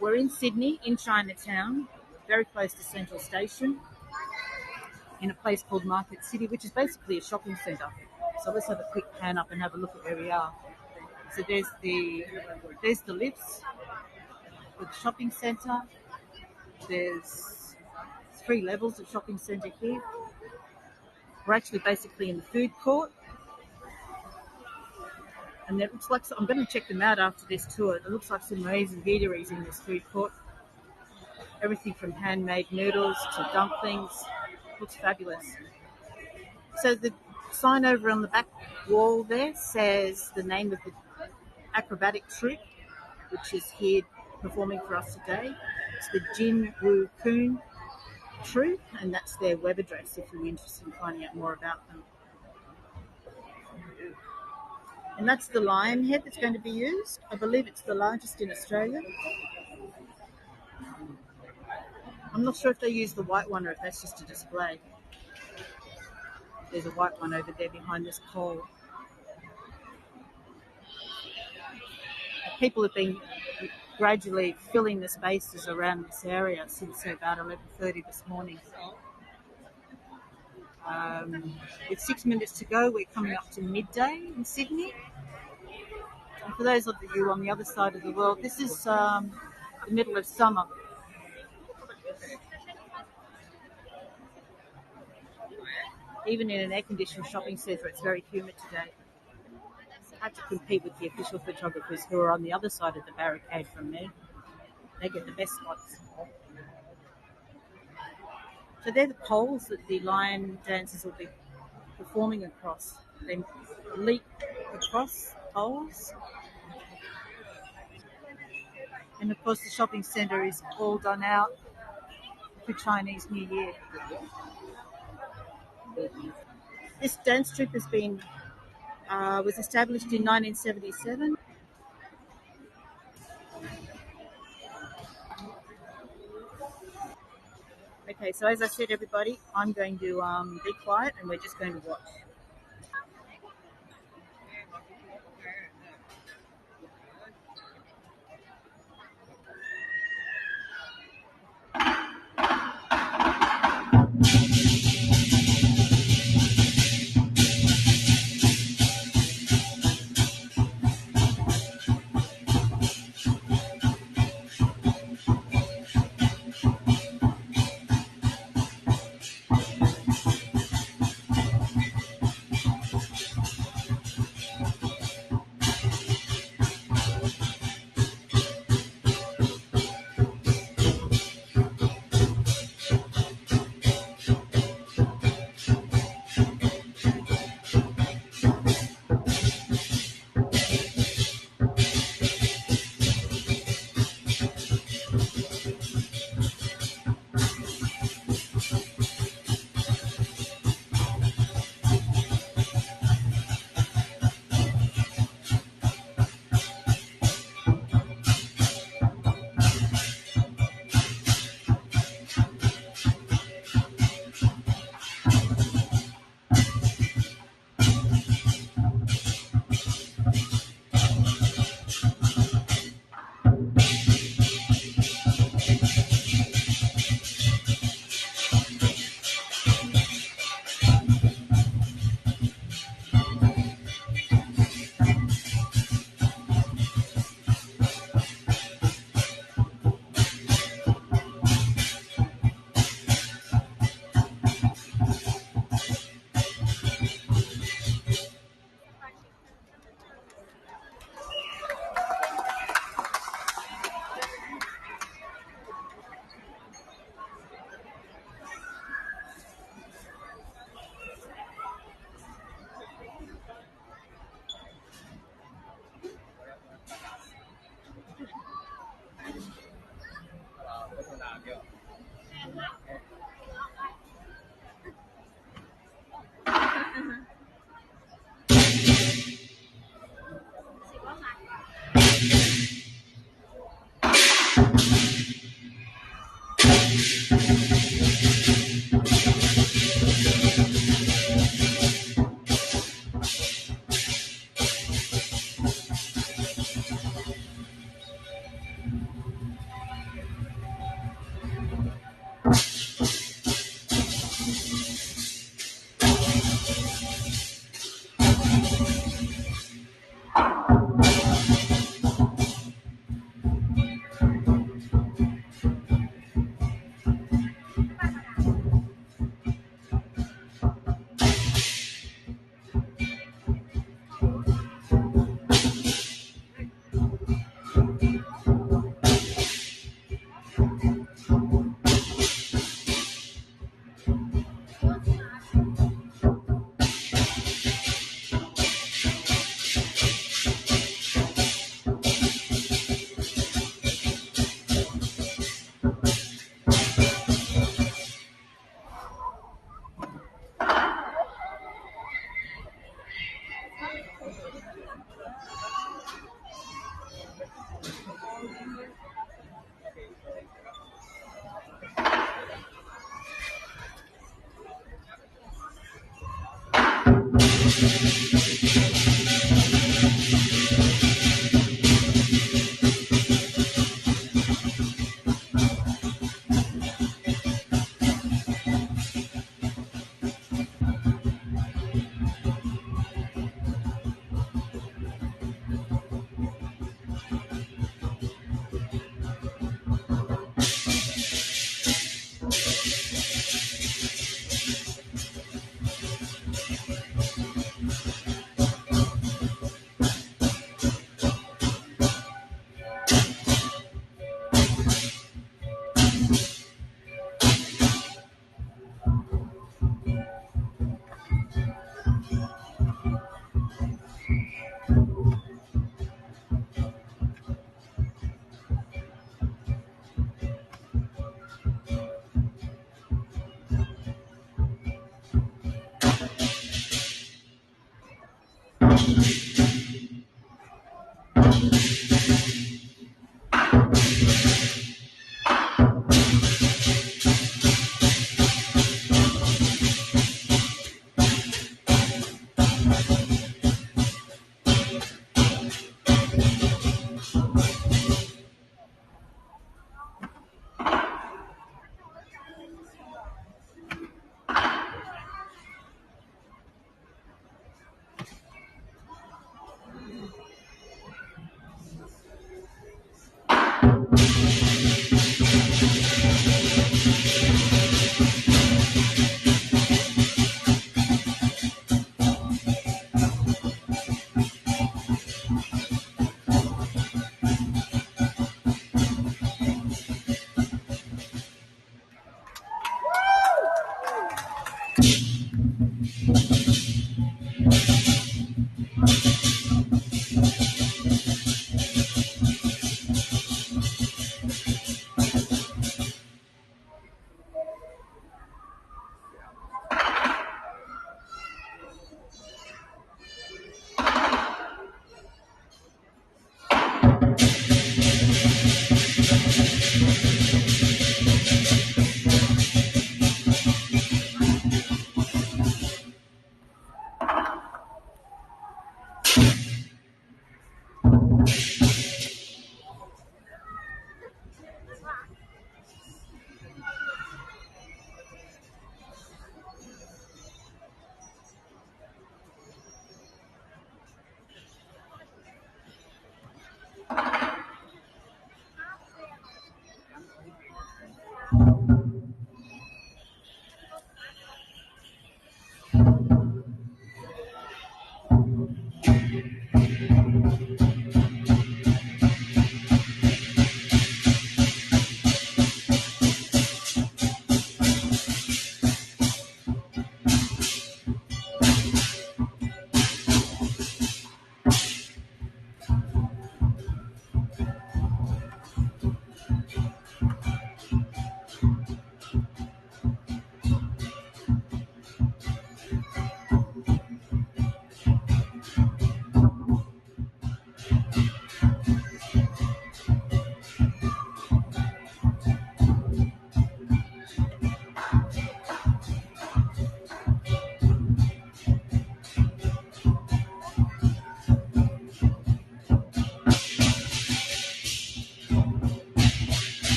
We're in Sydney, in Chinatown, very close to Central Station, in a place called Market City, which is basically a shopping centre. So let's have a quick pan up and have a look at where we are. So there's the lifts for the shopping centre. There's 3 levels of shopping centre here. We're actually basically in the food court. And it looks like, I'm going to check them out after this tour. It looks like some amazing eateries in this food court. Everything from handmade noodles to dumplings. Looks fabulous. So the sign over on the back wall there says the name of the acrobatic troupe, which is here performing for us today. It's the Jin Wu Soon troupe, and that's their web address if you're interested in finding out more about them. And that's the lion head that's going to be used. I believe it's the largest in Australia. I'm not sure if they use the white one or if that's just a display. There's a white one over there behind this pole. People have been gradually filling the spaces around this area since about 11:30 this morning. With 6 minutes to go, we're coming up to midday in Sydney. And for those of you on the other side of the world, this is the middle of summer. Even in an air-conditioned shopping centre, it's very humid today. I had to compete with the official photographers who are on the other side of the barricade from me. They get the best spots. So they're the poles that the lion dancers will be performing across. They leap across poles. And of course the shopping centre is all done out for Chinese New Year. This dance troupe has been was established in 1977. Okay, so as I said, everybody, I'm going to be quiet and we're just going to watch.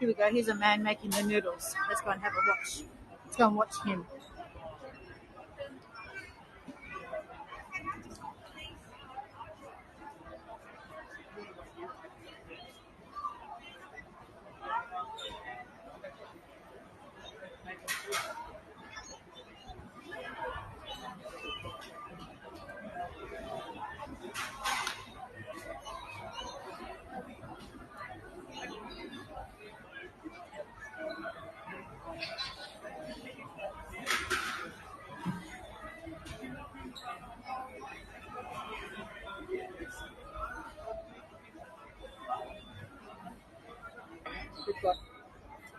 Here we go. Here's a man making the noodles. Let's go and have a watch. Let's go and watch him. We've got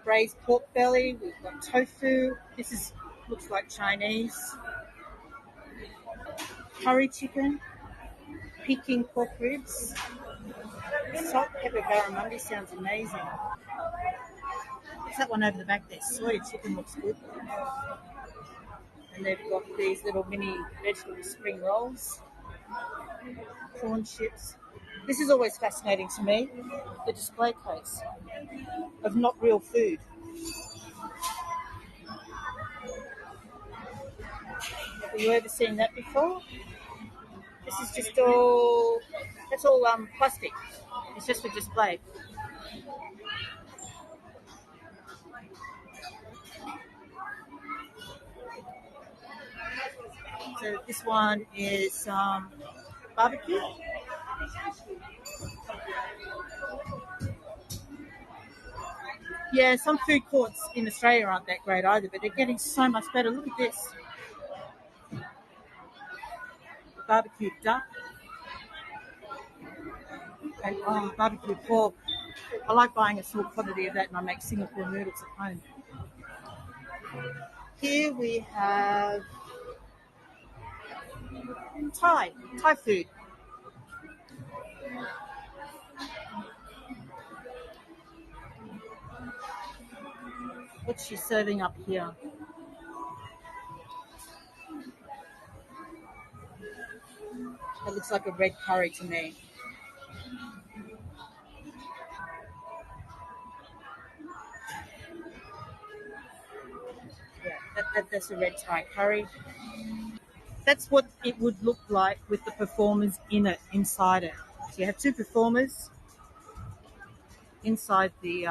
braised pork belly. We've got tofu. Looks like Chinese. Curry chicken. Peking pork ribs. Salt pepper barramundi sounds amazing. What's that one over the back there? Soy chicken looks good. And they've got these little mini vegetable spring rolls. Prawn chips. This is always fascinating to me, the display case of not real food. Have you ever seen that before? This is just that's all plastic. It's just for display. So this one is barbecue. Yeah, some food courts in Australia aren't that great either, but they're getting so much better. Look at this. Barbecue duck and barbecue pork. I like buying a small quantity of that and I make Singapore noodles at home. Here we have Thai food. What's she serving up here? That looks like a red curry to me. Yeah, that's a red Thai curry. That's what it would look like with the performers inside it. So you have two performers inside the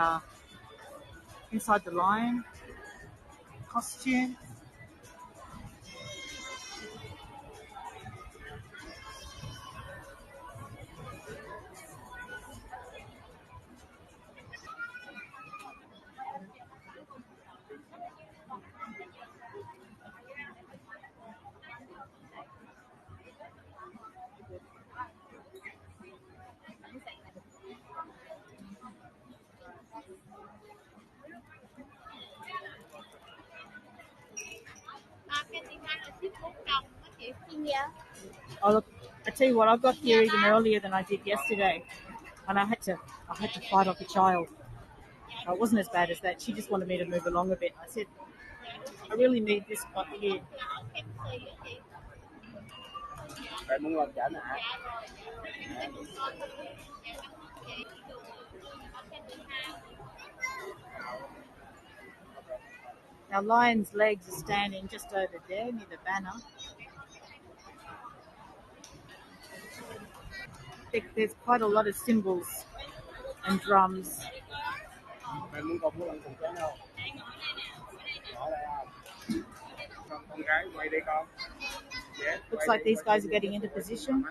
lion costume. Oh look, I tell you what, I got here even earlier than I did yesterday, and I had to fight off a child. It wasn't as bad as that. She just wanted me to move along a bit. I said, I really need this spot here. Our lion's legs are standing just over there near the banner. There's quite a lot of cymbals and drums. Looks like these guys are getting into position.